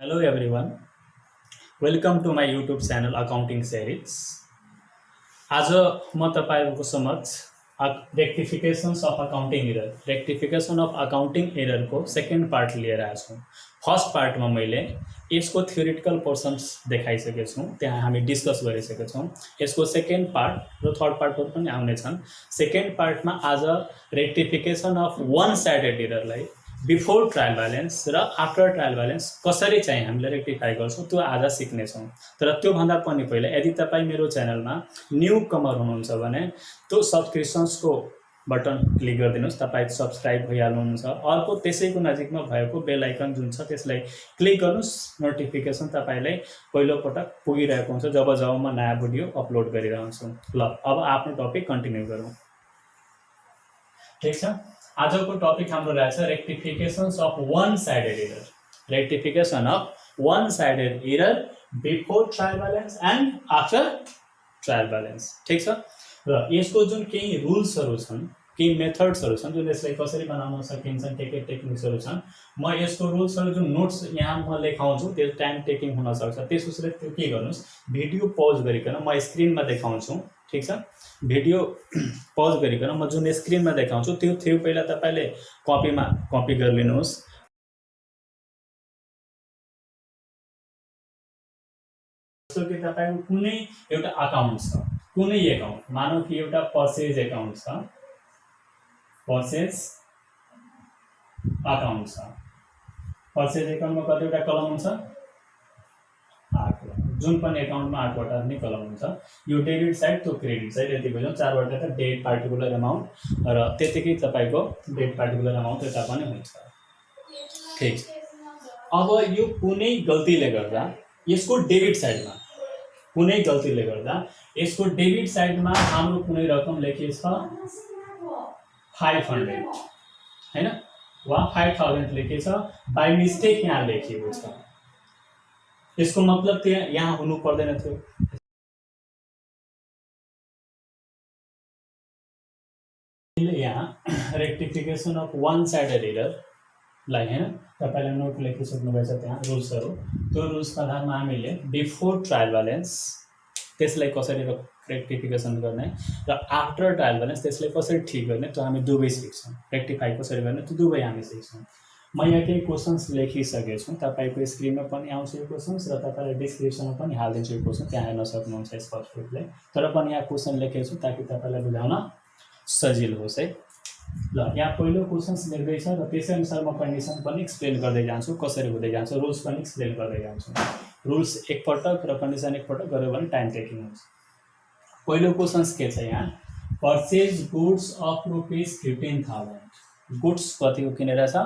Hello everyone, welcome to my YouTube channel Accounting Series. आज म तपाईहरुको समक्ष rectifications of accounting error rectification of accounting एररको second part लिएर आएको छु। फर्स्ट पार्टमा मैले यसको थ्योरिटिकल पोर्सन्स देखाइसकेको छु, त्यहाँ हामी डिस्कस गरिसकेका छौँ। यसको सेकेन्ड पार्ट र थर्ड पार्टहरु पनि आउने छन्। सेकेन्ड पार्टमा आज रेक्टिफिकेसन अफ वन साइडेड एररलाई बिफोर ट्रायल ब्यालेन्स र आफ्टर ट्रायल ब्यालेन्स कसरी चाहिँ हामीले रेक्टिफाई गर्छौँ त्यो आज सिक्नेछौँ। तर त्योभन्दा पनि पहिला यदि तपाईँ मेरो च्यानलमा न्यू कमर हुनुहुन्छ भने त्यो सब्सक्रिप्सन्सको बटन क्लिक गरिदिनुहोस्, तपाईँ सब्सक्राइब भइहाल्नुहुन्छ। अर्को त्यसैको नजिकमा भएको बेल आइकन जुन छ त्यसलाई क्लिक गर्नुहोस्, नोटिफिकेसन तपाईँलाई पहिलोपटक पुगिरहेको हुन्छ जब जब म नयाँ भिडियो अपलोड गरिरहन्छु। ल अब आफ्नो टपिक कन्टिन्यू गरौँ। ठिक छ, आजको टपिक हाम्रो रहेछ rectifications of one sided error. Rectification of one sided error before trial balance and after trial balance. ठिक छ, र यसको जुन केही रुल्सहरू छन्, केही मेथड्सहरू छन्, जुन यसलाई कसरी बनाउन सकिन्छ, के टेक्निक्सहरू छन्, म यसको रुल्सहरू जुन नोट्स यहाँ म लेखाउँछु त्यो टाइम टेकिङ हुन सक्छ। त्यसोस्ले त्यो के गर्नुहोस्, भिडियो पज गरिकन म स्क्रिनमा देखाउँछु। ठिक छ, भिडियो पज गरिकन म जुन स्क्रिनमा देखाउँछु त्यो पहिला तपाईले कपीमा कपी गरिलिनुहोस्। जस्तो कि तपाईको कुनै एउटा अकाउन्ट छ, कुनै अकाउन्ट, मानौ कि एउटा पर्चेज अकाउन्ट छ, पर्चेज अकाउन्ट छ। पर्चेज अकाउन्टमा कतिवटा कलम हुन्छ? 8 वटा। जुन पनि अकाउन्टमा 8 वटा नै कलम हुन्छ। यो डेबिट साइड, त्यो क्रेडिट साइड, यति बुझौँ। 4 वटा त डेट पार्टिकुलर अमाउन्ट र त्यतिकै तपाईको डेट पार्टिकुलर अमाउन्ट यता पनि हुन्छ। ठीक छ, अब यो कुनै गल्तीले गर्दा यसको डेबिट साइडमा, कुनै गल्तीले गर्दा यसको डेबिट साइडमा हाम्रो कुनै रकम लेखिएको छ 500 हैन, वा 5000 लेखिएको छ, बाइ मिस्टेक यहाँ लेखिएको छ। यसको मतलब त्यहाँ यहाँ हुनु पर्दैन थियो। यहाँ रेक्टिफिकेसन अफ वन साइडेड एरर लाई हैन तपाईले नोट लेखिसक्नु भएछ, त्यहाँ रुल्सहरू। त्यो रुल्सको आधारमा हामीले बिफोर ट्रायल ब्यालेन्स त्यसलाई कसरी रेक्टिफिकेसन गर्ने र आफ्टर ट्रायल ब्यालेन्स त्यसलाई कसरी ठीक गर्ने त्यो हामी दुवै सिक्छौँ। रेक्टिफाई कसरी गर्ने त्यो दुवै हामी सिक्छौँ। म यहाँ केही क्वेसन्स लेखिसकेको छु, तपाईको स्क्रिनमा पनि आउँछ यो क्वेसन्स र तपाईलाई डिस्क्रिप्सनमा पनि हालिदिन्छु यो क्वेसन, त्यहाँ हेर्न सक्नुहुन्छ स्पष्ट रूपले। तर पनि यहाँ क्वेसन लेखेको छु ताकि तपाईलाई बुझाउन सजिलो होस् है। ल यहाँ पहिलो क्वेसन्स लेख्दैछ र त्यसै अनुसार म कन्डिसन पनि एक्सप्लेन गर्दै जान्छु, कसरी हुँदै जान्छ, रुल्स पनि एक्सप्लेन गर्दै जान्छु। रुल्स एकपटक र कन्डिसन एकपटक गऱ्यो भने टाइम टेकिङ हुन्छ। पहिलो क्वेसन्स के छ यहाँ, पर्चेज गुड्स अफ ₹15,000। गुड्स कतिको किनेर छ?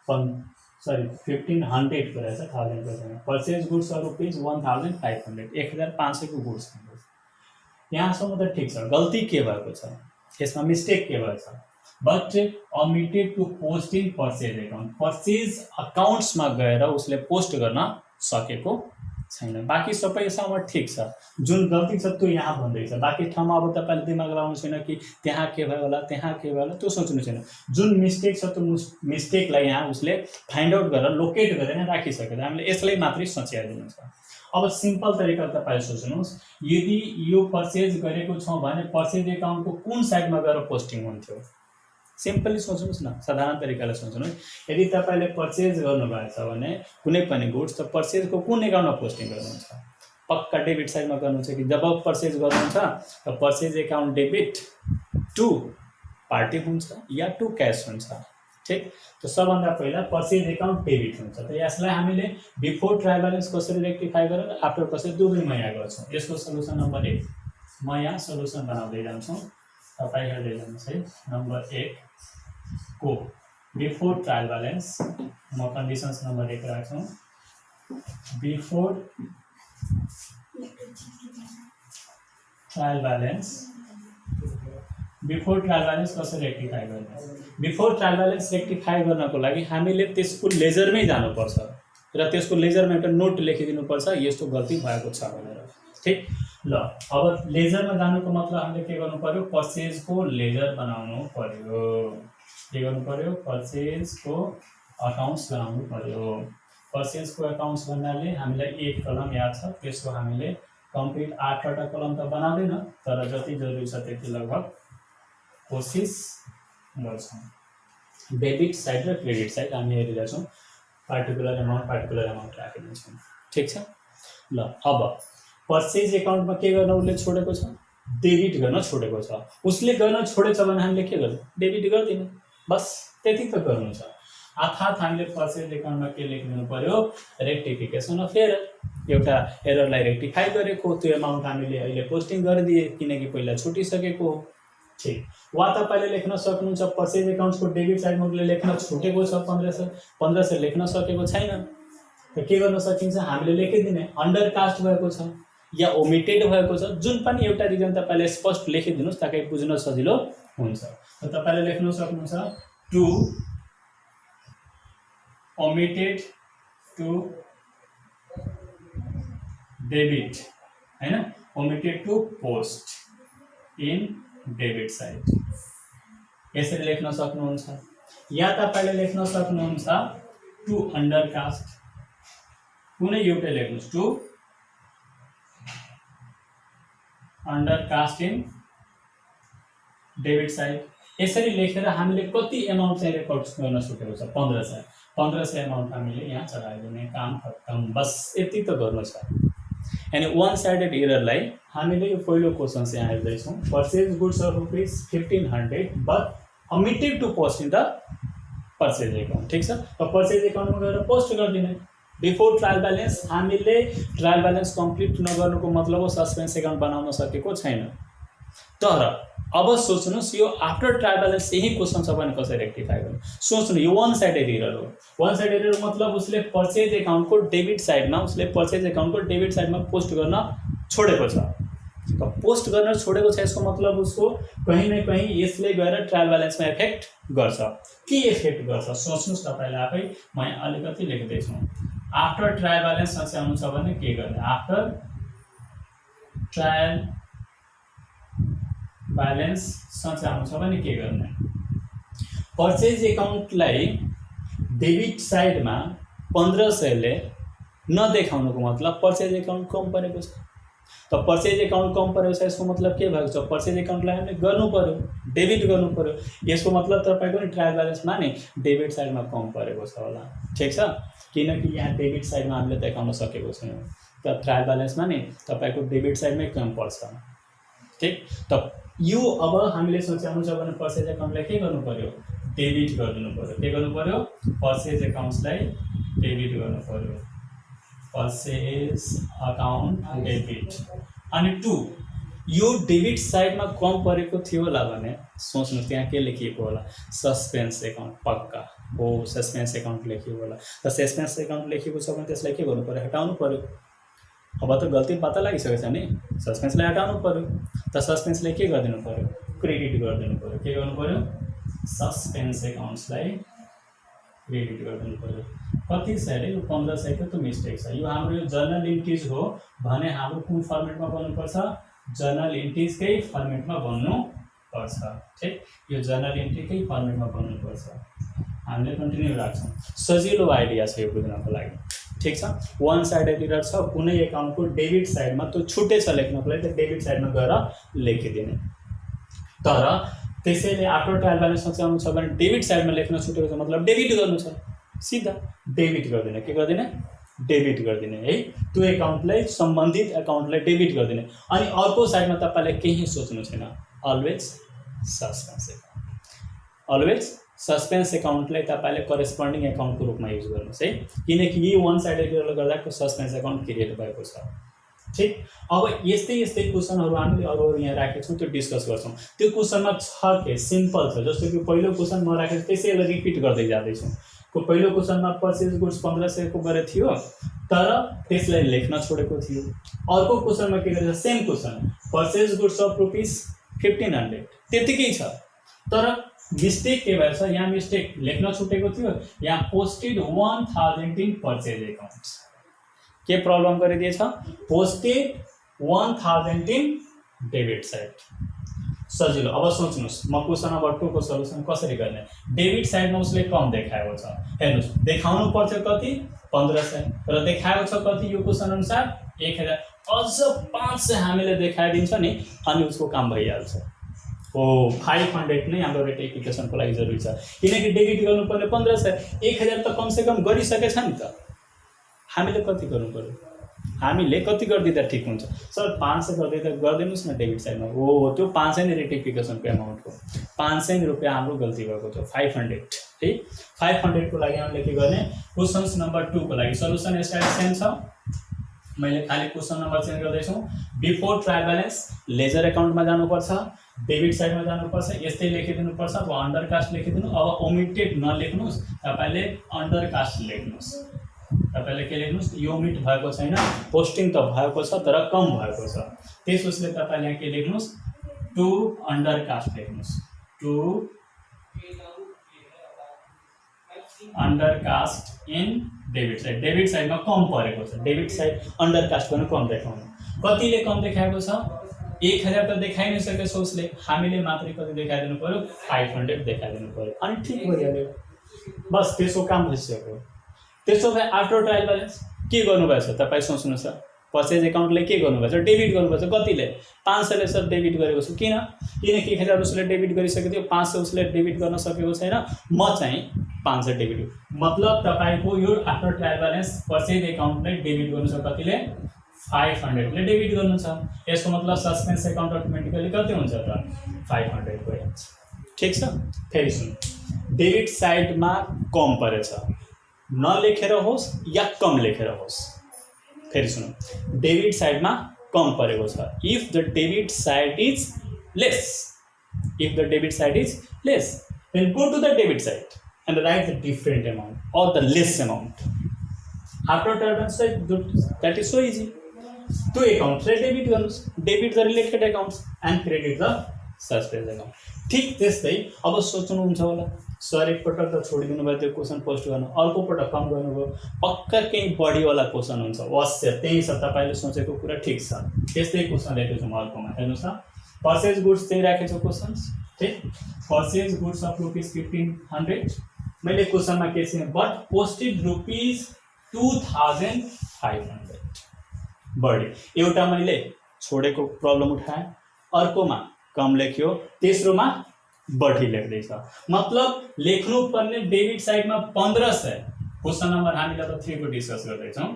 1500 को रहेछ, 1000 को छैन। पर्चेज गुड्स अफ ₹1500, 1500 को गुड्स किनेछ। यहाँसम्म त ठिक छ। गल्ती के भएको छ, यसमा मिस्टेक के भएछ? But omitted to post in purchase account. Purchase अकाउन्ट्समा गएर उसले पोस्ट गर्न सकेको छैन। बाँकी सबैसँग ठिक छ, जुन गल्ती छ त्यो यहाँ भन्दैछ। बाँकी ठाउँमा अब तपाईँले दिमाग लगाउनु छैन कि त्यहाँ के भयो होला, त्यहाँ के भयो होला, त्यो सोच्नु छैन। जुन मिस्टेक छ त्यो मिस्टेकलाई यहाँ उसले फाइन्ड आउट गरेर लोकेट गरेर राखिसकेर हामीले यसलाई मात्रै सोचिहाल्नु छ। अब सिम्पल तरिका तपाईले सोच्नुहोस्, यदि यो पर्चेज गरेको छौँ भने पर्चेज अकाउन्टको कुन साइडमा गएर पोस्टिङ हुन्थ्यो? सिम्पली सोच्नुहोस् न, साधारण तरिकाले सोच्नुहोस्। यदि तपाईले पर्चेज गर्नुभएको छ भने कुनै पनि गुड्स त पर्चेजको कुन अकाउन्टमा पोस्टिङ गर्नुहुन्छ? पक्का डेबिट साइडमा गर्नुहुन्छ कि जब पर्चेज गर्नुहुन्छ त purchase account debit to party हुन्छ या टु क्यास हुन्छ। ठीक, तो सबभन्दा पहिला पर्चेज अकाउन्ट डेबिट हुन्छ। त यसलाई हामीले बिफोर ट्रायल ब्यालेन्स कसरी रेक्टिफाई गरेर आफ्टर कसरी दुवैमा यहाँ गर्छौँ। यसको सल्युसन नम्बर 1 म यहाँ सल्युसन बनाउँदै जान्छु, तपाईँ हेर्दै जानुहोस् है। नम्बर 1 को बिफोर ट्रायल ब्यालेन्स म कन्डिसन्स नम्बर 1 राख्छौँ। Before trial balance, before trial balance कसरी रेक्टिफाई गर्ने? बिफोर ट्रायल ब्यालेन्स रेक्टिफाई गर्नको लागि हामीले त्यसको लेजरमै जानुपर्छ र त्यसको लेजरमा एउटा नोट लेखिदिनुपर्छ यस्तो गल्ती भएको छ भनेर। ठीक, ल अब लेजरमा जानुको मतलब हामीले के गर्नु पर्यो? पर्चेजको लेजर बनाउनु पर्यो। के गर्नु पर्यो? पर्चेजको अकाउन्ट्स बनाउनु पर्यो। पर्चेजको एकाउन्ट्स भन्नाले हामीलाई 1 कलम याद छ, त्यसको हामीले कम्प्लिट 8वटा कलम त बनाउँदैन, तर जति जरुरी छ त्यति लगभग कोसिस गर्छौँ। डेबिट साइड र क्रेडिट साइड हामी हेरिरहेछौँ, पार्टिकुलर एमाउन्ट राखिदिन्छौँ। ठिक छ ल। अब पर्चेज एकाउन्टमा के गर्न उसले छोडेको छ, डेबिट गर्न छोडेको छ। उसले गर्न छोडेछ भने हामीले के गर्छौँ, डेबिट गरिदिने, बस त्यति त गर्नु छ। अर्थात् हामीले पर्चेज एकाउन्टमा के लेखिदिनु पर्यो, रेक्टिफिकेसन अफ एरर। एउटा एररलाई रेक्टिफाई गरेको त्यो एमाउन्ट हामीले अहिले पोस्टिङ गरिदिए किनकि पहिला छुटिसकेको हो। ठिक। वा तपाईँले लेख्न सक्नुहुन्छ पर्चेज एकाउन्ट्सको डेबिट साइडमा उसले लेख्न छुटेको छ 1500 लेख्न सकेको छैन, त के गर्न सकिन्छ, हामीले लेखिदिने अन्डर कास्ट भएको छ या ओमिटेड भएको छ, जुन पनि एउटा रिजन तपाईँले स्पष्ट लेखिदिनुहोस् ताकि बुझ्न सजिलो हुन्छ। त तपाईँले लेख्न सक्नुहुन्छ टु omitted to debit, है ना, omitted to post in debit side, यसरी लेख्न सक्नुहुन्छ। या तपाईले लेख्न सक्नुहुन्छ टु अन्डरकास्ट, कुनै एउटै लेख्नुहोस्, टु अन्डरकास्ट इन डेबिट साइड। यसरी लेखेर हामीले कति एमाउन्ट चाहिँ रेकर्ड गर्न सकेको छ, 1500 एमाउन्ट हामीले यहाँ चढाइदिने, काम खत्तम, बस यति त गर्नु छ। यानी वन साइडेड एररलाई हामीले यो पहिलो क्वेसन चाहिँ यहाँ हेर्दैछौँ, purchase goods of ₹1500 but omitted to post in the purchase account. ठिक छ, र पर्चेज एकाउन्टमा गएर पोस्ट गरिदिने बिफोर ट्रायल ब्यालेन्स। हामीले ट्रायल ब्यालेन्स कम्प्लिट नगर्नुको मतलब हो सस्पेन्स एकाउन्ट बनाउन सकेको छैन। तर अब सोच्नुहोस् यो आफ्टर ट्रायल ब्यालेन्स यही क्वेसन छ भने कसरी रेक्टिफाई गर्नु, सोच्नु। यो वन साइडेड एरर हो। वन साइडेड एरर मतलब उसले पर्चेज एकाउन्टको डेबिट साइडमा पोस्ट गर्न छोडेको छ। त पोस्ट गर्न छोडेको छ यसको मतलब उसको कहीँ न कहीँ यसले गएर ट्रायल ब्यालेन्समा इफेक्ट गर्छ। के इफेक्ट गर्छ सोच्नुहोस् तपाईँले आफै। म अलिकति लेख्दैछु, आफ्टर ट्रायल ब्यालेन्स सच्याउनु छ भने के गर्ने, आफ्टर ट्रायल ब्यालेन्स सच्याउनु छ भने के गर्ने, पर्चेज एकाउन्टलाई डेबिट साइडमा 1500ले नदेखाउनुको मतलब पर्चेज एकाउन्ट कम परेको छ। त पर्चेज एकाउन्ट कम परेको छ यसको मतलब के भएको छ, पर्चेज एकाउन्टलाई हामीले गर्नु पर्यो, डेबिट गर्नु पर्यो। यसको मतलब तपाईँको नि ट्रायल ब्यालेन्समा नि डेबिट साइडमा कम परेको छ होला। ठिक छ, किनकि यहाँ डेबिट साइडमा हामीले देखाउन सकेको छैनौँ, त ट्रायल ब्यालेन्समा नि तपाईँको डेबिट साइडमै कम पर्छ। ठिक, त यो अब हामीले सोच्याउनु छ भने पर्चेज एकाउन्टलाई के गर्नु पर्यो, डेबिट गरिदिनु पर्यो। के गर्नु पर्यो, पर्चेज एकाउन्ट्सलाई डेबिट गर्नु पर्यो, पर्चेज अकाउन्ट डेबिट। अनि टु यो डेबिट साइडमा कम परेको थियो होला भने सोच्नुहोस् त्यहाँ के लेखिएको होला, सस्पेन्स एकाउन्ट। पक्का हो, सस्पेन्स एकाउन्ट लेखिएको होला। त सस्पेन्स एकाउन्ट लेखिएको छ भने त्यसलाई के गर्नु पर्यो, हटाउनु पर्यो। अब त गल्ती पत्ता लागिसकेको छ नि, सस्पेन्सलाई हटाउनु पर्यो। त सस्पेन्सलाई के गरिदिनु पर्यो, क्रेडिट गरिदिनु पर्यो। के गर्नु पर्यो, सस्पेन्स एकाउन्ट्सलाई क्रेडिट गरिदिनु पर्यो। कति सयले, यो 1500 त मिस्टेक छ। यो हाम्रो यो जर्नल इन्ट्रिज हो भने हाम्रो कुन फर्मेटमा बन्नुपर्छ, जर्नल इन्ट्रिजकै फर्मेटमा बन्नुपर्छ। ठिक, यो जर्नल इन्ट्रीकै फर्मेटमा बन्नुपर्छ। हामीले कन्टिन्यू राख्छौँ, सजिलो आइडिया छ यो बुझ्नको लागि। ठिक छ, वन साइडेड एरर छ, कुनै एकाउन्टको डेबिट साइडमा त्यो छुटेछ लेख्नको लागि, त्यो डेबिट साइडमा गएर लेखिदिने। तर त्यसैले आफ्टर ट्रायल ब्यालेन्स सच्याउनु छ भने डेबिट साइडमा लेख्न छुटेको छ मतलब डेबिट गर्नु छ, सिधा डेबिट गरिदिने। के गरिदिने, डेबिट गरिदिने है, त्यो एकाउन्टलाई, सम्बन्धित एकाउन्टलाई डेबिट गरिदिने। अनि अर्को साइडमा तपाईँले केही सोच्नु छैन, always suspense account. Always suspense एकाउन्टलाई तपाईँले करेस्पोन्डिङ एकाउन्टको रूपमा युज गर्नुहोस् है, किनकि यही वन साइडेड एररले गर्दाको सस्पेन्स एकाउन्ट क्रिएट भएको छ। ठिक, अब यस्तै क्वेसनहरू हामीले अरू यहाँ राखेको छौँ, त्यो डिस्कस गर्छौँ। त्यो क्वेसनमा छ के सिम्पल छ, जस्तो कि पहिलो क्वेसन म राखेको त्यसैलाई रिपिट गर्दै जाँदैछु। पहिलो क्वेसनमा पर्चेज गुड्स 1500 को गरेर थियो तर त्यसलाई लेख्न छोडेको थियो। अर्को क्वेसनमा के गरेछ, same question, purchase goods of ₹1500 त्यतिकै छ, तर मिस्टेक के भएछ, यहाँ मिस्टेक लेख्न छुटेको थियो, यहाँ पोस्टेड 1000 इन पर्चेज एकाउन्ट्स। के प्रब्लम गरिदिएछ, पोस्टेड 1000 इन डेबिट साइड। सजिलो। अब सोच्नुहोस् म क्वेसन नम्बर 2 को सल्युसन कसरी गर्ने। डेबिट साइडमा उसले कम देखाएको छ, हेर्नुहोस् देखाउनु पर्थ्यो कति 1500 र देखाएको छ कति यो क्वेसन अनुसार 1000, अझ 500 हामीले देखाइदिन्छ नि अनि उसको काम भइहाल्छ। हो 500 नै हाम्रो रेटिफिकेसनको लागि जरुरी छ, किनकि डेबिट गर्नुपर्ने 1500, 1000 त कमसेकम गरिसकेछ नि त। हामीले कति गर्नु पर्यो, हामीले कति गरिदिँदा ठिक हुन्छ सर 500 गरिदिँदा गरिदिनुहोस् न डेबिट साइडमा। हो त्यो 500 नै रेटिफिकेसनको एमाउन्ट हो, 500 रुपियाँ हाम्रो गल्ती भएको थियो 500 है। 500 को लागि हामीले के गर्ने, क्वेसन्स नम्बर 2 को लागि सल्युसन यसरी सेम छ। मैले खाली क्वेसन नम्बर चेन्ज गर्दैछु। बिफोर ट्रायल ब्यालेन्स लेजर एकाउन्टमा जानुपर्छ, डेबिट साइडमा जानुपर्छ, यस्तै लेखिदिनुपर्छ। अब अन्डर कास्ट लेखिदिनु, अब ओमिटेड नलेख्नुहोस्, तपाईँले अन्डर कास्ट लेख्नुहोस्। तपाईँले के लेख्नुहोस्, यो ओमिट भएको छैन, पोस्टिङ त भएको छ तर कम भएको छ, त्यस उसले तपाईँले यहाँ के लेख्नुहोस्, टु अन्डर कास्ट लेख्नुहोस्, to under cast in debit side. Debit साइडमा कम परेको छ, डेबिट साइड अन्डर कास्ट गर्नु कम देखाउनु। कतिले कम देखाएको छ, 1000 त देखाइ नै सकेछ उसले, हामीले मात्रै कति देखाइदिनु पर्यो 500 देखाइदिनु पर्यो अनि ठिक भइहाल्यो, बस त्यसको काम भइसक्यो। त्यसो भए आफ्टर ट्रायल ब्यालेन्स के गर्नुभएछ तपाईँ सोच्नुहोस्। पर्चेज एकाउन्टले के गर्नुभएछ, डेबिट गर्नुभएछ। कतिले 500 ले सर डेबिट गरेको छु, किनकि 1000 उसले डेबिट गरिसकेको थियो, 500 उसले डेबिट गर्न सकेको छैन, म चाहिँ 500 डेबिट। मतलब तपाईँको यो आफ्टर ट्रायल ब्यालेन्स पर्चेज एकाउन्टले डेबिट गर्नु छ, कतिले 500 ले डेबिट गर्नु छ। यसको मतलब सस्पेन्स एकाउन्ट अटोमेटिकली कति हुन्छ त 500 भइहाल्छ। ठिक छ। फेरि सुन, डेबिट साइडमा कम परेछ, नलेखेर होस् या कम लेखेर होस्। फेरि सुन, डेबिट साइडमा कम परेको छ। If the debit side is lace, if the debit side is lace, then go to the debit side and write the different amount or the less amount. After balance side, that is so easy. Two accounts ले debit गर्नुस्, debit the related accounts and credit the suspense account. ठिक त्यस्तै अब सोच्नुहुन्छ होला sir एकपटक त छोडिदिनु भयो त्यो क्वेसन पोस्ट गर्नु, अर्को पटक कम गर्नुभयो, पक्का केही बढीवाला क्वेसन हुन्छ, अवश्य त्यही छ। तपाईँले सोचेको कुरा ठिक छ, त्यस्तै क्वेसन ल्याएको छु म अर्कोमा। हेर्नुहोस् न, पर्चेज गुड्स चाहिँ राखेको छु क्वेसन्स, ठिक। पर्चेज गुड्स अफ रुपिस 1500, मैले क्वेसनमा के छ, बट पोस्टेड रुपिस 2500 बढी। एउटा मैले छोडेको प्रब्लम उठाएँ, अर्कोमा कम लेख्यो, तेस्रोमा बढी लेख्दैछ। मतलब लेख्नुपर्ने डेबिट साइडमा 1500। क्वेसन नम्बर हामीले अब 3 को डिस्कस गर्दैछौँ,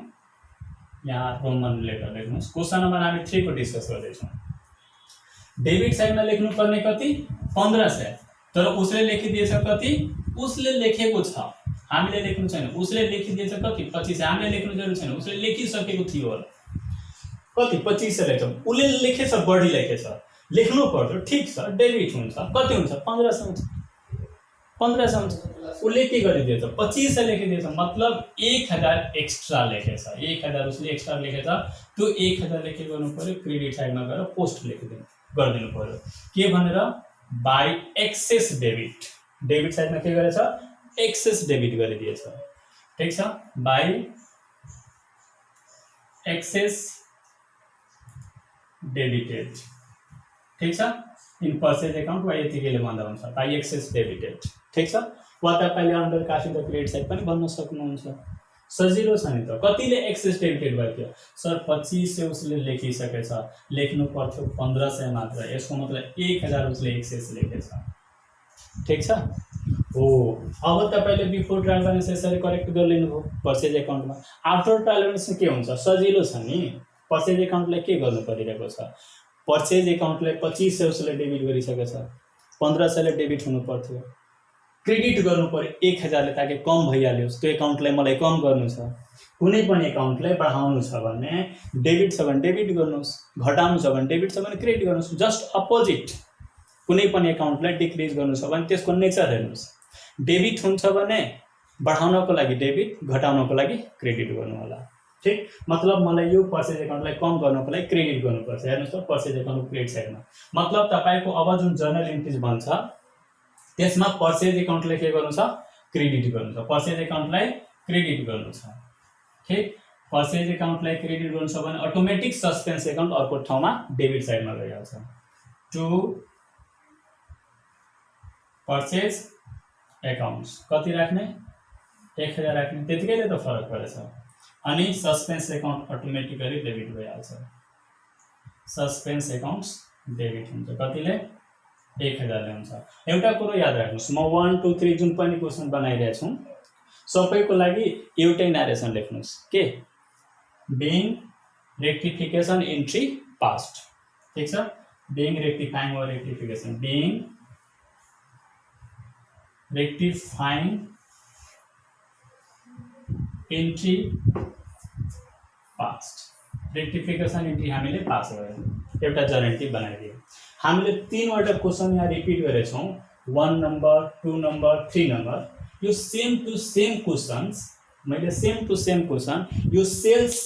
यहाँ रोमन लेटर लेख्नुहोस्। क्वेसन नम्बर हामी 3 को डिस्कस गर्दैछौँ। डेबिट साइडमा लेख्नुपर्ने कति 1500, तर उसले लेखिदिएछ कति, उसले लेखेको छ, हामीले लेख्नु छैन। उसले लेखिदिएछ कति 2500, हामीले लेख्नु जरुरी छैन, उसले लेखिसकेको थियो होला कति 2500 लेख्छ, उसले लेखेछ बढी लेखेछ, लेख्नु पर्छ, ठिक छ। डेबिट हुन्छ कति हुन्छ 1500 हुन्छ, 1500 हुन्छ। उसले के गरिदिएछ 2500 लेखिदिएछ, मतलब 1000 एक्स्ट्रा लेखेछ, 1000 उसले एक्स्ट्रा लेखेछ। त्यो 1000 ले के गर्नु पर्यो, क्रेडिट साइडमा गएर पोस्ट लेखिदिनु गरिदिनु पर्यो। के भनेर, बाई एक्सेस डेबिट। डेबिट साइडमा के गरेछ, एक्सेस डेबिट गरिदिएछ, ठिक छ। बाई एक्सेस डेबिटेड, ठिक छ, इन पर्चेज एकाउन्ट वा यतिकैले भन्दा हुन्छ बाई एक्सेस डेबिटेड, ठिक छ। वा तपाईँले under cast in the credit side पनि भन्न सक्नुहुन्छ, सजिलो छ नि त। कतिले एक्सेस डेबिटेड भयो थियो, सर 2500 उसले लेखिसकेछ, लेख्नु पर्थ्यो 1500 मात्र, यसको मतलब 1000 उसले एक्सेस लेखेछ, ठिक छ। हो अब तपाईँले बिफोर ट्रायल ब्यालेन्स यसरी करेक्ट गरिलिनु भयो पर्चेज एकाउन्टमा। आफ्टर ट्रायल ब्यालेन्स के हुन्छ, सजिलो छ नि। पर्चेज एकाउन्टलाई के गर्नु परिरहेको छ, पर्चेज एकाउन्टलाई 2500 उसले डेबिट गरिसकेछ, 1500 ले डेबिट हुनु पर्थ्यो, क्रेडिट गर्नु पर्यो 1000 ले, ताकि कम भइहाल्योस्। त्यो एकाउन्टलाई मलाई कम गर्नु छ। कुनै पनि एकाउन्टलाई बढाउनु छ भने डेबिट छ भने डेबिट गर्नुहोस्, घटाउनु छ भने डेबिट छ भने क्रेडिट गर्नुहोस्। जस्ट अपोजिट, कुनै पनि एकाउन्टलाई डिक्रिज गर्नु छ भने त्यसको नेचर हेर्नुहोस्, डेबिट हुन्छ भने बढाउनको लागि डेबिट, घटाउनको लागि क्रेडिट गर्नु होला, ठिक। मतलब मलाई यो पर्चेज एकाउन्टलाई कम गर्नको लागि क्रेडिट गर्नुपर्छ। हेर्नुहोस् त, पर्चेज एकाउन्ट क्रेडिट साइडमा, मतलब तपाईँको अब जुन जर्नल एन्ट्रिज भन्छ त्यसमा पर्चेज एकाउन्टलाई के गर्नु छ, क्रेडिट गर्नु छ, पर्चेज एकाउन्टलाई क्रेडिट गर्नु छ, ठिक। पर्चेज एकाउन्टलाई क्रेडिट गर्नु छ भने अटोमेटिक सस्पेन्स एकाउन्ट अर्को ठाउँमा डेबिट साइडमा गइहाल्छ। टु पर्चेज एकाउन्ट्स कति राख्ने 1000 राख्ने त्यतिकैले त फरक परेछ अनि सस्पेन्स एकाउन्ट अटोमेटिकली डेबिट भइहाल्छ सस्पेन्स एकाउन्ट्स डेबिट हुन्छ कतिले 1000 ले हुन्छ एउटा कुरो याद राख्नुस् म 1 2 3 जुन पनि क्वेशन बनाइरहेको छु सबैको लागि एउटै नरेसन लेख्नुस् के being rectification entry past ठीक छ being rectifying or rectification being rectifying entry past rectification entry हामीले पास गर्यौं एउटा जर्नल बनाइदियौं हामीले तीनवटा क्वेशन यहाँ रिपिट गरेछौं 1 नम्बर 2 नम्बर 3 नम्बर यो सेम टु सेम क्वेशन्स मैले सेम टु सेम क्वेशन यो सेल्स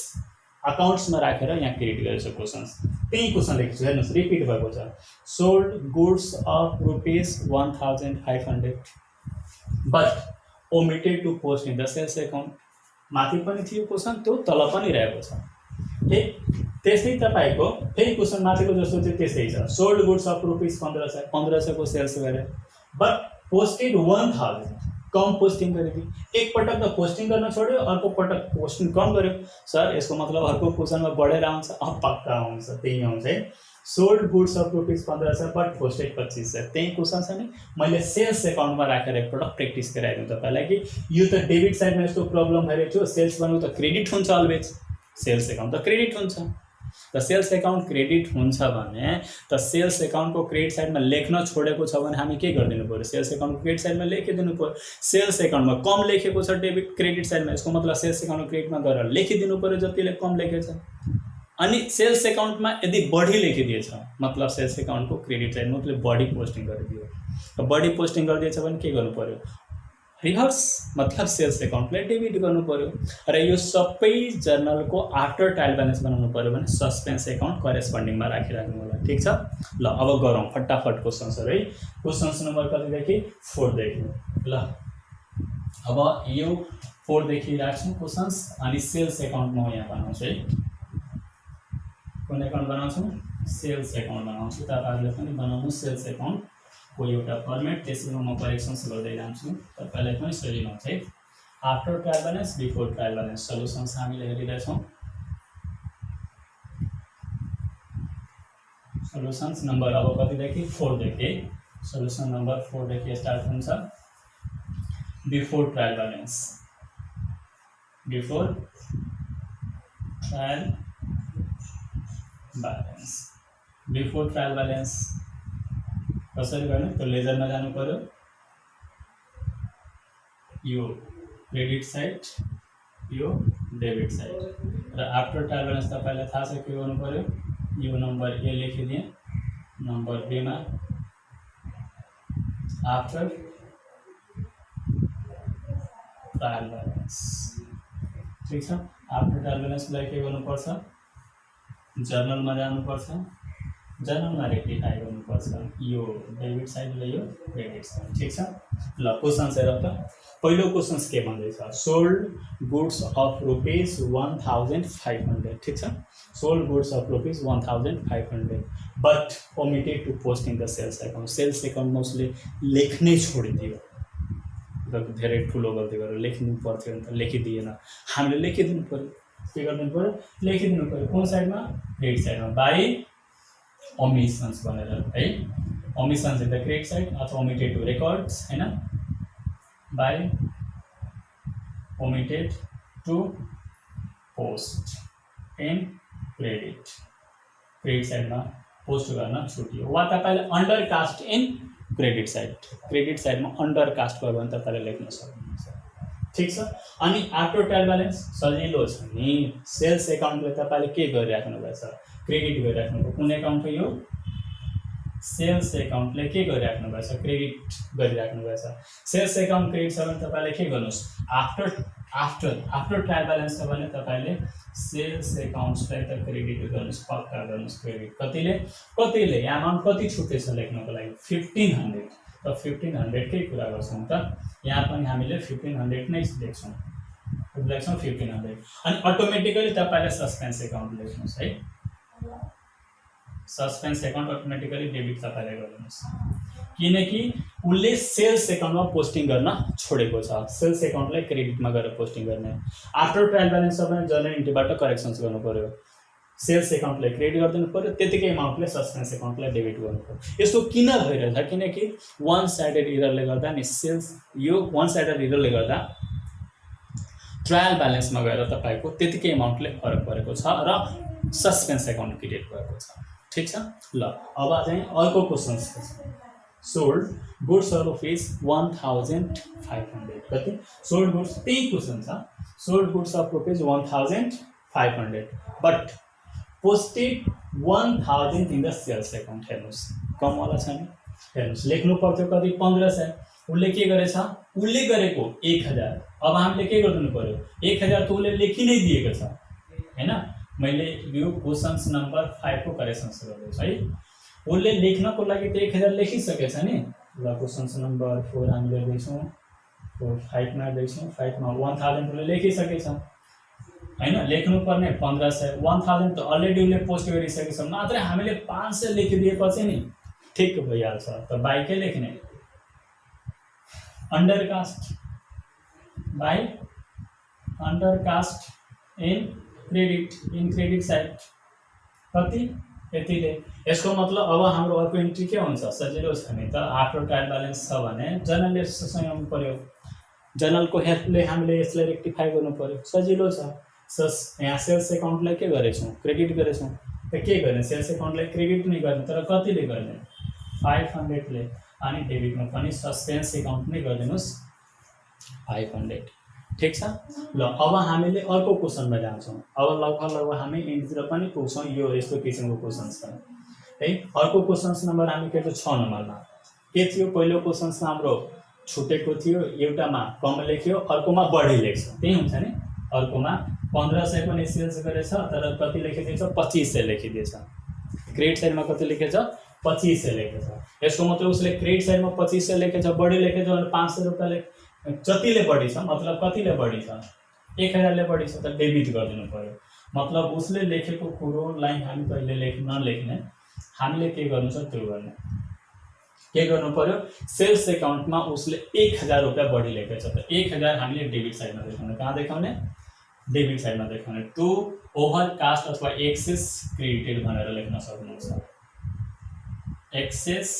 अकाउन्ट्समा राखेर यहाँ क्रिएट गरेको छु क्वेशन्स त्यही क्वेशन लेखेको छु हेर्नुस् रिपिट भएको छ sold goods of ₹1500 but omitted to post in the sales account माथि पनि थियो क्वेशन त्यो तल पनि रहेको छ ठीक त्यस्तै तपाईको फेरि क्वेशन माथिको जस्तो चाहिँ त्यस्तै छ सोल्ड गुड्स अफ ₹1500 को सेल्स गरे बट पोस्टेड 1000 कम पोस्टिङ गरिदियो एक पटक त पोस्टिङ गर्न छोड्यो अर्को पटक पोस्टिङ कम गर्यो सर यसको मतलब अर्को क्वेशनमा बढेर आउँछ पक्का आउँछ त्यही आउँछ है sold goods of ₹1500 but posted 2500 त्यही क्वेशन छ नि मैले सेल्स एकाउन्टमा राखेर एक पटक प्र्याक्टिस गराइदिउँ तपाईलाई कि यो त डेबिट साइडमा यस्तो प्रब्लम भइरहेको थियो सेल्स बनाउनु त क्रेडिट हुन्छ अलवेज सेल्स एकाउन्ट त क्रेडिट हुन्छ त सेल्स एकाउन्ट क्रेडिट हुन्छ भने त सेल्स एकाउन्टको क्रेडिट साइडमा लेख्न छोडेको छ भने हामी के गरिदिनु पर्यो सेल्स एकाउन्टको क्रेडिट साइडमा लेखिदिनु पर्यो सेल्स एकाउन्टमा कम लेखेको छ डेबिट क्रेडिट साइडमा यसको मतलब सेल्स एकाउन्टको क्रेडिटमा गएर लेखिदिनु पर्यो जतिले कम लेखेछ अनि सेल्स एकाउन्टमा यदि बढी लेखिदिएछ मतलब सेल्स एकाउन्टको क्रेडिट साइडमा उसले बढी पोस्टिङ गरिदियो र बढी पोस्टिङ गरिदिएछ भने के गर्नु पर्यो रिभर्स मतलब सेल्स एकाउन्टलाई डेबिट गर्नु पर्यो र यो सबै जर्नलको आफ्टर ट्रायल ब्यालेन्स बनाउनु पर्यो भने सस्पेन्स एकाउन्ट करेस्पोन्डिङमा राखिराख्नु होला ठीक छ ल अब गरौँ फटाफट क्वेशन्सहरु है क्वेशन्स नम्बर कतिदेखि 4 देखि ल अब यो 4 देखि राख्छौं क्वेशन्स अनि सेल्स एकाउन्ट म यहाँ बनाउँछु है कुन एकाउन्ट बनाउँछु सेल्स एकाउन्ट बनाउँछु तपाईहरुले पनि बनाउनु सेल्स एकाउन्ट को एउटा फर्मेट त्यसमा म करेक्सन्स गर्दै जान्छु तपाईलाई पनि सजिलो हुन्छ है after trial balance before trial balance solutions हामीले हेरिरहेछौं सल्युसन्स नम्बर अब कति देखि 4 देखि सल्युसन नम्बर 4 देखि स्टार्ट हुन्छ before trial balance before trial balance before trial balance कसरी गर्ने त लेजरमा जानु पर्यो यो क्रेडिट साइड यो डेबिट साइड र आफ्टर ट्रायल ब्यालेन्स तपाईलाई थाहा छ के गर्नु पर्यो यो नम्बर ए लेखिदिए नम्बर बी मा आफ्टर ट्रायल ब्यालेन्स ठीक छ आफ्टर ट्रायल ब्यालेन्सलाई के गर्नुपर्छ जर्नलमा जानुपर्छ जर्नलमा रेक्टिफाई गर्नुपर्छ यो डेबिट साइड र यो क्रेडिट साइड ठीक छ ल क्वेशन्स हेरौँ त पहिलो क्वेशन्स के भन्दैछ सोल्ड गुड्स अफ ₹1500 ठीक छ sold goods of ₹1500 but omitted to post in the sales एकाउन्टमा उसले लेख्नै छोडिदियो धेरै ठुलो गल्ती गरेर लेख्नु पर्थ्यो नि त लेखिदिएन हामीले लेखिदिनु पर्यो के गर्नु पर्यो लेखिदिनु पर्यो कुन साइडमा क्रेडिट साइडमा बाइ omissions भनेर है omissions in the credit side अथवा omitted to records हैन by omitted to post in credit साइडमा पोस्ट गर्न छुट्यो वा तपाईले अन्डर कास्ट इन क्रेडिट साइडमा अन्डर कास्ट गर्यो भने तपाईले लेख्न सक्नुहुन्छ ठीक छ अनि आफ्टर ट्रायल ब्यालेन्स सजिलो छ नि सेल्स एकाउन्टले तपाईले के गरिराख्नु भएछ क्रेडिट गरिराख्नु भएको कुन एकाउन्ट हो यो सेल्स एकाउन्टले के गरिराख्नु भएछ क्रेडिट गरिराख्नु भएछ सेल्स एकाउन्ट क्रेडिट छ भने तपाईले के गर्नुस् आफ्टर ट्रायल ब्यालेन्स छ भने तपाईले सेल्स एकाउन्ट्सलाई त क्रेडिट गर्नुस् पक्का गर्नुस् क्रेडिट कतिले अमाउन्ट कति छुटेछ लेख्नको लागि 1500 त 1500 कै कुरा गर्छौं त यहाँ पनि हामीले 1500 नै लेख्छौं 1500 अनि अटोमेटिकली तपाईले सस्पेन्स एकाउन्ट लेख्नुस् है सस्पेन्स एकाउन्ट अटोमेटिकली डेबिट तपाईले गर्नुस् किनकि उसले सेल्स एकाउन्टमा पोस्टिङ गर्न छोडेको छ, सेल्स एकाउन्टलाई क्रेडिटमा गएर पोस्टिङ गर्ने। आफ्टर ट्रायल ब्यालेन्स तपाईँ जर्नल इन्ट्रीबाट करेक्सन्स गर्नु पऱ्यो, सेल्स एकाउन्टलाई क्रेडिट गरिदिनु पऱ्यो, त्यतिकै एमाउन्टले सस्पेन्स एकाउन्टलाई डेबिट गर्नु पऱ्यो। यस्तो किन भइरहेछ, किनकि वान साइडेड इररले गर्दा नि सेल्स, यो वान साइडेड इररले गर्दा ट्रायल ब्यालेन्समा गएर तपाईँको त्यतिकै एमाउन्टले फरक परेको छ र सस्पेन्स एकाउन्ट क्रिएट भएको छ। ठिक छ। ल अब चाहिँ अर्को क्वेसन छ, सोल्ड गुड्स अर रुपिज 1500, कति सोल्ड गुड्स, त्यही क्वेसन छ, sold goods of rupees 1500 but posted 1000 in the sales account. हेर्नुहोस् कमवाला छ नि, हेर्नुहोस् लेख्नु पर्थ्यो कति 1500, उसले के गरेछ, उसले गरेको 1000। अब हामीले के गरिदिनु पऱ्यो, 1000 त उसले लेखि नै दिएको छ हैन। मैले यो क्वेसन्स नम्बर 5 को करेक्सन्स गर्दैछु है। उसले लेख्नको लागि त 1000 लेखिसकेछ नि। ल क्वेसन्स नम्बर 4 हामीले लेख्दैछौँ, 5 मा लेख्छौँ, 5 मा 1000 उसले लेखिसकेछ हैन। लेख्नुपर्ने 1500, 1000 त अलरेडी उसले पोस्ट गरिसकेछ, मात्रै हामीले 500 लेखिदिएपछि नि ठिक भइहाल्छ। त बाइ के लेख्ने, undercast bye undercast in credit side कति यतिले। यसको मतलब अब हाम्रो अर्को इन्ट्री के हुन्छ, सजिलो छ नि त। आफ्टर ट्रायल ब्यालेन्स छ भने जर्नल रेजिस्ट्रेसन गर्नु पर्यो, जर्नलको हेल्पले हामीले यसलाई रेक्टिफाई गर्नु पर्यो, सजिलो छ। यहाँ सेल्स एकाउन्टलाई के गरेछौँ, क्रेडिट गरेछौँ, त के गर्ने, सेल्स एकाउन्टलाई क्रेडिट नै गर्ने, तर कतिले गर्ने 500 ले, अनि डेबिटमा पनि सस्पेन्स एकाउन्ट नै गरिदिनुहोस् 500। ठिक छ। ल अब हामीले अर्को क्वेसनमा जान्छौँ। अब लगभग हामी इन्ट्रीतिर पनि पुग्छौँ, यो यस्तो किसिमको क्वेसन छ है। अर्को क्वेसन्स नम्बर हामी के 6 नम्बरमा के थियो, पहिलो क्वेसन्स हाम्रो छुटेको थियो, एउटामा कम लेख्यो, अर्कोमा बढी लेख्छ, त्यही हुन्छ नि। अर्कोमा 1500 पनि सेल्स गरेछ, तर कति लेखिदिएछ, 2500 लेखिदिएछ। क्रेडिट साइडमा कति लेखेछ, 2500 लेखेछ। यसको मतलब उसले क्रेडिट साइडमा 2500 लेखेछ, बढी लेखेछ भने 500 रुपियाँले जतिले बढी छ, मतलब कतिले बढी छ, 1000 ले बढी छ, त डेबिट गरिदिनु पर्यो। मतलब उसले लेखेको कुरोलाई हामी कहिले नलेख्ने, हामीले के गर्नु छ त्यो गर्ने। के गर्नु पर्यो, सेल्स एकाउन्टमा उसले 1000 रुपियाँ बढी लेखेछ, त 1000 हामीले डेबिट साइडमा देखाउने। कहाँ देखाउने, डेबिट साइडमा देखाउने। टु ओभर कास्ट अथवा एक्सेस क्रेडिटेड भनेर लेख्न सक्नुहुन्छ, excess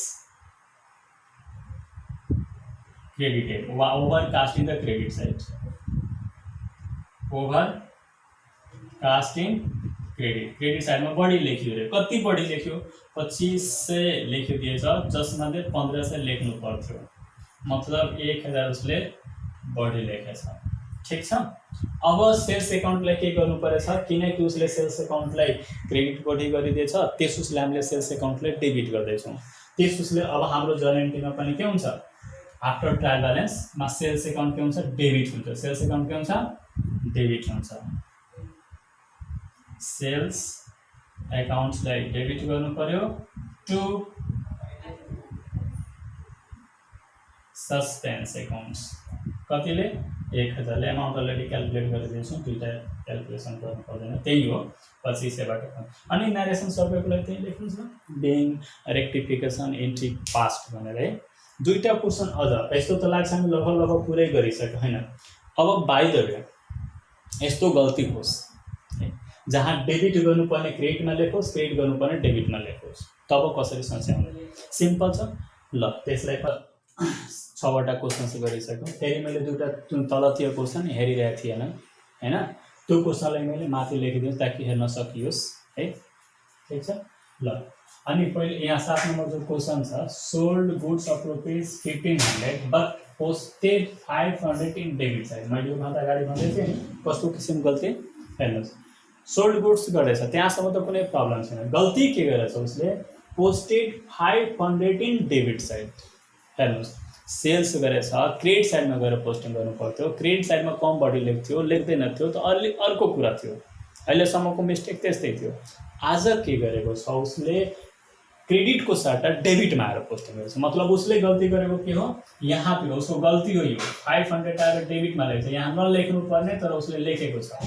credited over casting the credit side, over casting credit साइडमा बढी लेख्यो रे, कति बढी लेख्यो, 2500 लेखिदिएछ, जसमा 1500 लेख्नु पर्थ्यो, मतलब 1000 उसले बढी लेखेछ। ठिक छ। अब सेल्स एकाउन्टलाई के गर्नु परेछ, किनकि उसले सेल्स एकाउन्टलाई क्रेडिट बढी गरिदिएछ, त्यस उसले हामीले सेल्स एकाउन्टलाई डेबिट गर्दैछौँ। त्यस उसले अब हाम्रो जर्नल इन्ट्रीमा पनि के हुन्छ, आफ्टर ट्रायल ब्यालेन्समा सेल्स एकाउन्ट के हुन्छ, डेबिट हुन्छ। सेल्स एकाउन्ट के हुन्छ, डेबिट हुन्छ। सेल्स एकाउन्ट्सलाई डेबिट गर्नु पर्यो टु सस्पेन्स एकाउन्ट्स, कतिले 1000 ले। एमाउन्ट अलरेडी क्यालकुलेट गरिदिन्छौँ, दुईटा क्यालकुलेसन गर्नु पर्दैन, त्यही हो 2500बाट। अनि नरेसन सबैको लागि त्यही लेख्नुहोस् न, बिङ रेक्टिफिकेसन एन्ट्री पास्ट भनेर है। दुईटा क्वेसन अझ यस्तो त लाग्छ हामी लगभग पुरै गरिसक्यो हैन। अब बाइ द वे यस्तो गल्ती होस्, जहाँ डेबिट गर्नुपर्ने क्रेडिटमा लेखोस्, क्रेडिट गर्नुपर्ने डेबिटमा लेखोस्, तब कसरी सच्याउने, सिम्पल छ। ल त्यसलाई 6वटा क्वेसन चाहिँ गरिसक्यौँ। फेरि मैले दुईवटा तल थियो क्वेसन हेरिरहेको थिएन हैन, त्यो क्वेसनलाई मैले माथि लेखिदिएँ ताकि हेर्न सकियोस् है। ठिक छ। ल अनि पहिले यहाँ 7 नम्बर जो क्वेसन छ, sold goods of rupees 1500 but posted 500 in debit side. मैले यो भन्दा अगाडि भन्दै थिएँ नि कस्तो किसिम गल्ती, हेर्नुहोस् सोल्ड गुड्स गरेछ, त्यहाँसम्म त कुनै प्रब्लम छैन। गल्ती के गरेछ उसले, पोस्टेड 500 इन डेबिट साइड। हेर्नुहोस् सेल्स गरेछ, क्रेडिट साइडमा गएर पोस्टिङ गर्नु पर्थ्यो, क्रेडिट साइडमा कम बढी लेख्थ्यो, लेख्दैन थियो त अलि अर्को कुरा थियो। अहिलेसम्मको मिस्टेक त्यस्तै थियो। आज के गरेको छ उसले, क्रेडिटको सट्टा डेबिटमा आएर पोस्टिङ गरेछ। मतलब उसले गल्ती गरेको के हो, यहाँ पे उसको गल्ती हो यो 500 आएर डेबिटमा लेख्छ, यहाँ नलेख्नु पर्ने तर उसले लेखेको छ।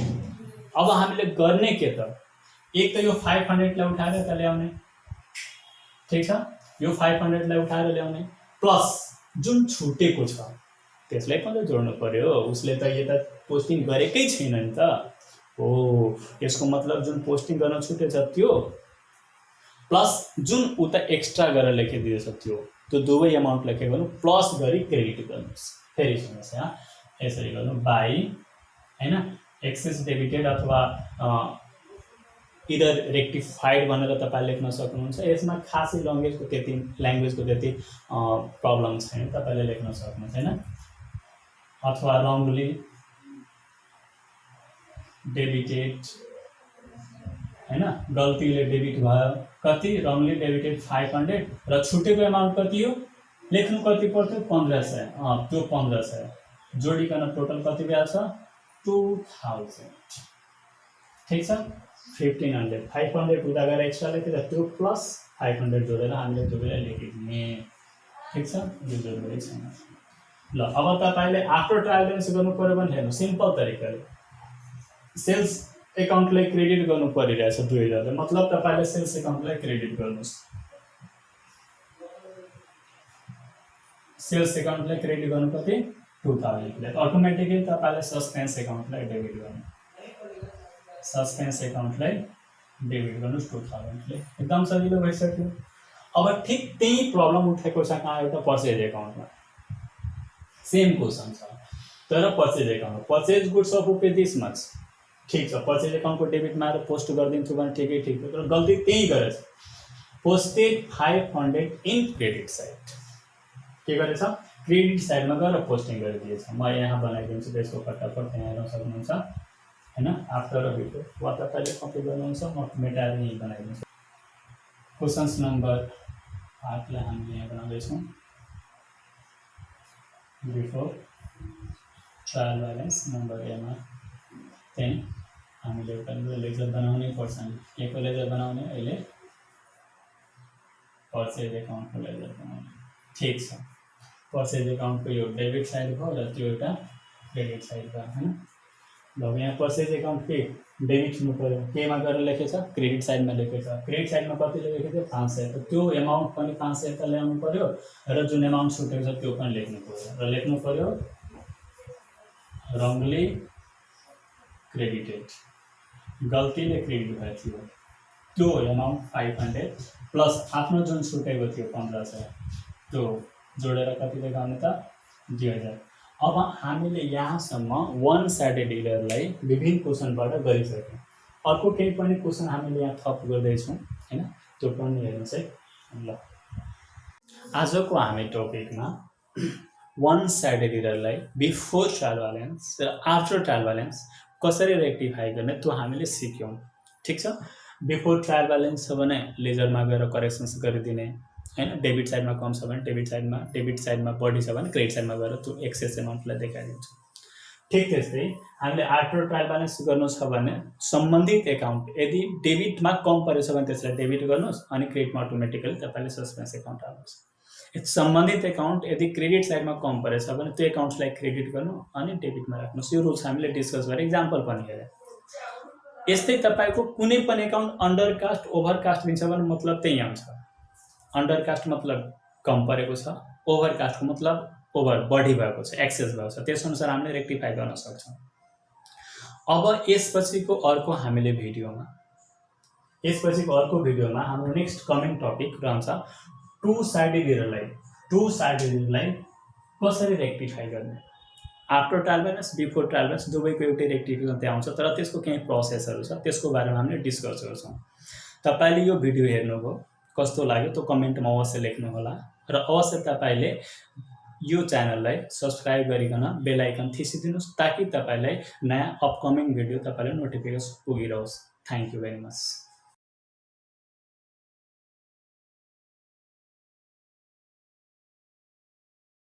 अब हामीले गर्ने के त, एक त यो 500 लाई उठाएर त ल्याउने, ठिक छ, यो 500 लाई उठाएर ल्याउने, प्लस जुन छुटेको छ त्यसलाई पनि जोड्नु पर्यो। उसले त यता पोस्टिङ गरेकै छैन नि त हो। यसको मतलब जुन पोस्टिङ गर्न छुटेछ त्यो प्लस जुन उता एक्स्ट्रा गरेर लेखिदिएछ त्यो दुवै एमाउन्टलाई के गर्नु प्लस गरी क्रेडिट गर्नुहोस्। फेरि सुन्नुहोस् यहाँ यसरी गर्नु बाई हैन एक्सेस डेबिटेड अथवा इदर रेक्टिफाइड भनेर तपाईँले लेख्न सक्नुहुन्छ। यसमा खासै ल्याङ्ग्वेजको त्यति प्रब्लम छैन, तपाईँले लेख्न सक्नुहुन्छ हैन। अथवा रङली डेबिटेड हैन, गल्तीले डेबिट भयो कति रङली डेबिटेड 500 र छुटेको एमाउन्ट कति हो लेख्नु कति पर्थ्यो 1500 त्यो 1500 जोडिकन टोटल कति भएछ 2000 ठीक छ। 1500 500 उता गएर एक्स्ट्रा लेखेर त्यो प्लस 500 जोडेर हामीले दुवैलाई लेखिदिने ठीक छ। यो जरुरी छैन। ल अब तपाईले आफ्टर ट्रायल ब्यालेन्स गर्नु पर्यो भने हेर्नु सिम्पल तरिकाले सेल्स एकाउन्टलाई क्रेडिट गर्नु परिरहेछ 2000 मतलब तपाईले सेल्स एकाउन्टलाई क्रेडिट गर्नुस्। सेल्स एकाउन्टलाई क्रेडिट गर्नु कति 2000 ले अटोमेटिकली तपाईले सस्पेन्स एकाउन्टलाई डेबिट गर्नु। सस्पेन्स एकाउन्टलाई डेबिट गर्नुस् 2000 ले एकदम सजिलो भइसक्यो। अब ठिक त्यही प्रब्लम उठेको छ कहाँ एउटा पर्चेज एकाउन्टमा सेम क्वेसन छ तर purchase account purchase goods of रुपियाँ दिस मच ठीक छ। पर्चेज एकाउन्टको डेबिटमा आएर पोस्ट गरिदिन्छु भने ठिकै ठिक हो तर गल्ती त्यही गरेछ पोस्टेड 500 इन क्रेडिट साइड के गरेछ क्रेडिट साइडमा गएर पोस्टिङ गरिदिएछ। म यहाँ बनाइदिन्छु त्यसको फटाफट यहाँ हेर्न सक्नुहुन्छ हैन आफ्टर र बिफोर वा तपाईले कपी गर्नुहुन्छ म मेटाएर यही बनाइदिन्छु। क्वेशन्स नम्बर 8 लाई हामीले यहाँ बनाउँदैछौँ बिफोर ट्रायल ब्यालेन्स नम्बर एमा त्यही हामीले एउटा लेजर बनाउनै पर्छ। के को लेजर बनाउने अहिले पर्चेज एकाउन्टको लेजर बनाउने ठीक छ। पर्चेज एकाउन्टको यो डेबिट साइड भयो र त्यो एउटा क्रेडिट साइड भयो हैन। ल यहाँ पर्चेज एकाउन्ट के डेबिट हुनु पर्यो केमा गएर लेखेछ क्रेडिट साइडमा लेखेछ। क्रेडिट साइडमा कति लेखेको थियो 500 त त्यो एमाउन्ट पनि 500 त ल्याउनु पर्यो र जुन एमाउन्ट छुटेको छ त्यो पनि लेख्नु पर्यो र लेख्नु पर्यो रङली क्रेडिटेड गल्तीले क्रेडिट भएको थियो त्यो एमाउन्ट 500 प्लस आफ्नो जुन छुटेको थियो 1500 त्यो जोडेर कति लेखाउने त 2000। अब हामीले यहाँसम्म वन साइडेड इररलाई विभिन्न क्वेसनबाट गरिसक्यौँ। अर्को केही पनि क्वेसन हामीले यहाँ थप गर्दैछौँ हैन त्यो पनि हेर्नुहोस् है। ल आजको हामी टपिकमा वन साइडेड इररलाई बिफोर ट्रायल ब्यालेन्स र आफ्टर ट्रायल ब्यालेन्स कसरी रेक्टिफाई गर्ने त्यो हामीले सिक्यौँ ठीक छ। बिफोर ट्रायल ब्यालेन्स छ भने लेजरमा गएर करेक्सन्स गरिदिने हैन। डेबिट साइडमा कम छ भने डेबिट साइडमा बढी छ भने क्रेडिट साइडमा गएर त्यो एक्सेस एमाउन्टलाई देखाइदिन्छ। ठीक त्यस्तै हामीले आफ्टर ट्रायल ब्यालेन्स गर्नु छ भने सम्बन्धित एकाउन्ट यदि डेबिटमा कम परेछ भने त्यसलाई डेबिट गर्नुहोस् अनि क्रेडिटमा अटोमेटिकली तपाईले सस्पेन्स एकाउन्ट हाल्नुहोस्। सम्बन्धित एकाउन्ट यदि क्रेडिट साइडमा कम परेछ भने त्यो एकाउन्ट्सलाई क्रेडिट गर्नु अनि डेबिटमा राख्नुहोस्। यो रुल्स हामीले डिस्कस गरे इक्जाम्पल पनि हेरे। यस्तै तपाईको कुनै पनि एकाउन्ट अन्डरकास्ट ओभरकास्ट दिन्छ भने मतलब त्यही आउँछ। अन्डरकास्ट मतलब कम परेको छ ओभरकास्टको मतलब ओभर बढी भएको छ एक्सेस भएको छ त्यसअनुसार हामीले रेक्टिफाई गर्न सक्छौँ। अब यसपछिको अर्को भिडियोमा हाम्रो नेक्स्ट कमिङ टपिक रहन्छ टु साइडेड इररलाई कसरी रेक्टिफाई गर्ने। After trial balance before trial balance दुवैको एउटै रेक्टिफिकेसन त्यहाँ आउँछ तर त्यसको केही प्रोसेसहरू छ त्यसको बारेमा हामीले डिस्कस गर्छौँ। तपाईले यो भिडियो हेर्नुभयो कस्तो लाग्यो त्यो कमेन्टमा अवश्य लेख्नु होला र अवश्य तपाईले यो च्यानललाई सब्स्क्राइब गरिकन बेल आइकन थिचिदिनुस् ताकि तपाईलाई नयाँ अपकमिङ भिडियो तपाईलाई नोटिफिकेसन पुगिरहोस्। Thank you very much.